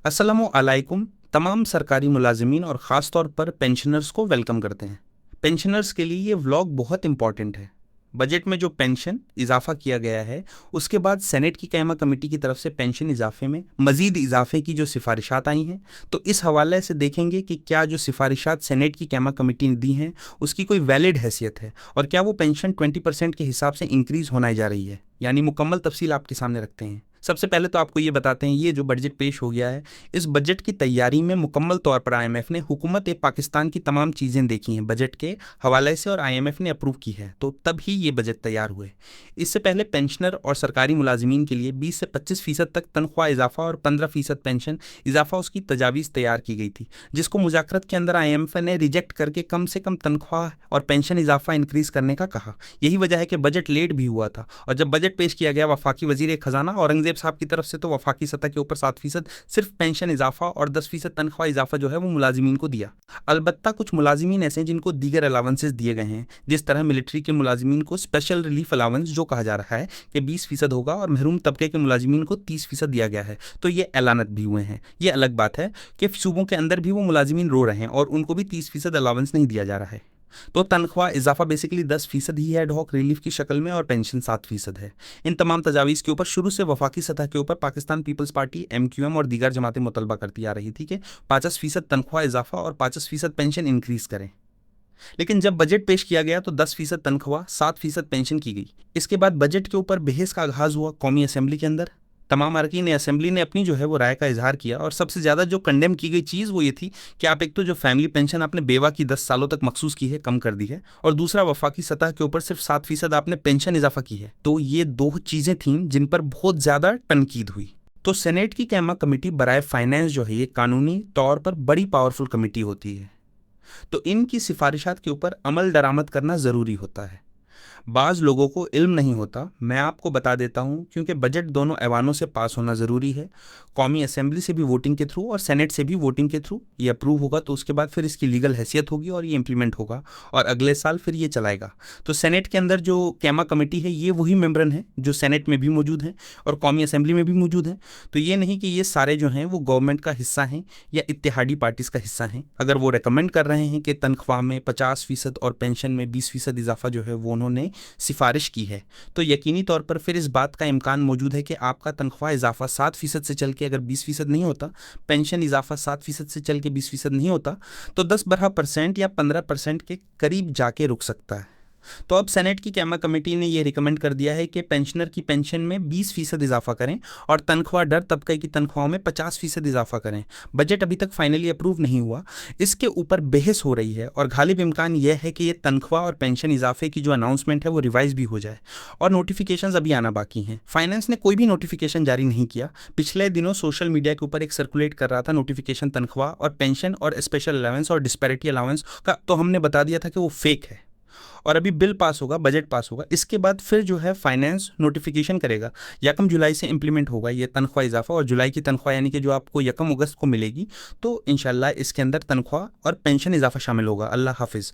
अस्सलामुअलैकुम। तमाम सरकारी मुलाजिमीन और ख़ास तौर पर पेंशनर्स को वेलकम करते हैं। पेंशनर्स के लिए ये व्लॉग बहुत इंपॉर्टेंट है। बजट में जो पेंशन इजाफा किया गया है, उसके बाद सेनेट की कैमा कमेटी की तरफ से पेंशन इजाफे में मजीद इजाफे की जो सिफारिशात आई हैं, तो इस हवाले से देखेंगे कि क्या जो सिफारिशात सेनेट की कैमा कमेटी ने दी हैं उसकी कोई वैलिड हैसियत है, और क्या वो पेंशन 20% के हिसाब से इंक्रीज़ होना जा रही है। यानी मुकम्मल तफसील आपके सामने रखते हैं। सबसे पहले तो आपको ये बताते हैं, ये जो बजट पेश हो गया है, इस बजट की तैयारी में मुकम्मल तौर पर आईएमएफ ने हुकूमत पाकिस्तान की तमाम चीज़ें देखी हैं बजट के हवाले से, और आईएमएफ ने अप्रूव की है, तो तब ही ये बजट तैयार हुए। इससे पहले पेंशनर और सरकारी मुलाजिमीन के लिए 20 से 25% तक तनख्वाह इजाफा और 15% पेंशन इजाफा उसकी तजावीज़ तैयार की गई थी, जिसको मुज़ाकरत के अंदर आईएमएफ ने रिजेक्ट करके कम से कम तनख्वाह और पेंशन इजाफा इंक्रीज़ करने का कहा। यही वजह है कि बजट लेट भी हुआ था, और जब बजट पेश किया गया वफाकी वजीर खजाना औरंगजेब साहब की तरफ से, तो वफाकी सतह के ऊपर 7% सिर्फ पेंशन इजाफा और 10% तनख्वाह इजाफा जो है वो मुलाजिमीन को दिया। अलबत्ता कुछ मुलाजिमीन ऐसे हैं जिनको दीगर अलावेंसेज दिए गए हैं, जिस तरह मिलिट्री के मुलाजिमीन को स्पेशल रिलीफ अलावेंस जो कहा जा रहा है कि 20% होगा, और महरूम तबके के मुलाजिमीन को 30% दिया गया है। तो ये ऐलानत भी हुए हैं। ये अलग बात है कि सूबों के अंदर भी वो मुलाजिमीन रो रहे हैं और उनको भी 30% अलावेंस नहीं दिया जा रहा है। तो तनख्वाह इजाफा बेसिकली 10% ही है एडहॉक रिलीफ की शक्ल में, और पेंशन 7% है। इन तमाम तजावीज़ के ऊपर शुरू से वफाकी सतह के ऊपर पाकिस्तान पीपल्स पार्टी MQM और दीगर जमातें मुतलबा करती आ रही थी कि 50% तनख्वाह इजाफा और 50% पेंशन इंक्रीज करें। लेकिन जब बजट पेश किया गया तो 10% तनख्वाह 7% पेंशन की गई। इसके बाद बजट के ऊपर बहस का आगाज़ हुआ कौमी असम्बली के अंदर। तमाम अरकान असम्बली ने अपनी जो है वो राय का इजहार किया, और सबसे ज़्यादा जो कंडेम की गई चीज़ वो ये थी कि आप एक तो जो फैमिली पेंशन आपने बेवा की 10 सालों तक मखसूस की है, कम कर दी है, और दूसरा वफाकी सतह के ऊपर सिर्फ 7% आपने पेंशन इजाफा की है। तो ये दो चीज़ें थीं जिन पर बहुत ज़्यादा तनकीद हुई। तो सेनेट की कैमा कमेटी बराए फाइनेंस जो है ये कानूनी तौर पर बड़ी पावरफुल कमेटी होती है, तो इनकी सिफारिशात के ऊपर अमल दरामद करना ज़रूरी होता है। बाज़ लोगों को इल्म नहीं होता, मैं आपको बता देता हूँ, क्योंकि बजट दोनों ऐवानों से पास होना ज़रूरी है। कौमी असम्बली से भी वोटिंग के थ्रू और सेनेट से भी वोटिंग के थ्रू ये अप्रूव होगा, तो उसके बाद फिर इसकी लीगल हैसियत होगी और ये इम्प्लीमेंट होगा, और अगले साल फिर ये चलाएगा। तो सेनेट के अंदर जो कैमा कमेटी है ये वही मेम्बरन है जो सेनेट में भी मौजूद हैं और कौमी असम्बली में भी मौजूद हैं। तो ये नहीं कि ये सारे जो हैं वो गवर्नमेंट का हिस्सा हैं या इत्तेहादी पार्टीज़ का हिस्सा हैं। अगर वो रिकमेंड कर रहे हैं कि तनख्वाह में 50% और पेंशन में 20% इजाफा जो है वो उन्होंने सिफारिश की है, तो यकीनी तौर पर फिर इस बात का इम्कान मौजूद है कि आपका तनख्वाह इजाफा 7% से चल के अगर 20% नहीं होता, पेंशन इजाफा 7% से चल के 20% नहीं होता, तो 10-12% या 15% के करीब जाके रुक सकता है। तो अब सेनेट की कैमा कमेटी ने यह रिकमेंड कर दिया है कि पेंशनर की पेंशन में 20% इजाफा करें और तनख्वाह दर तबके की तनख्वाहों में 50% इजाफा करें। बजट अभी तक फाइनली अप्रूव नहीं हुआ, इसके ऊपर बहस हो रही है, और गालिब इम्कान यह है कि ये तनख्वाह और पेंशन इजाफे की जो अनाउंसमेंट है वो रिवाइज भी हो जाए, और नोटिफिकेशन अभी आना बाकी हैं। फाइनेंस ने कोई भी नोटिफिकेशन जारी नहीं किया। पिछले दिनों सोशल मीडिया के ऊपर एक सर्कुलेट कर रहा था नोटिफिकेशन तनख्वाह और पेंशन और स्पेशल अलावेंस और डिस्पैरिटी अलावेंस का, तो हमने बता दिया था कि वो फेक है। और अभी बिल पास होगा, बजट पास होगा, इसके बाद फिर जो है फाइनेंस नोटिफिकेशन करेगा। 1 जुलाई से इंप्लीमेंट होगा ये तनख्वाह इजाफा, और जुलाई की तनख्वाह यानी कि जो आपको 1 अगस्त को मिलेगी, तो इंशाल्लाह इसके अंदर तनख्वाह और पेंशन इजाफा शामिल होगा। अल्लाह हाफिज़।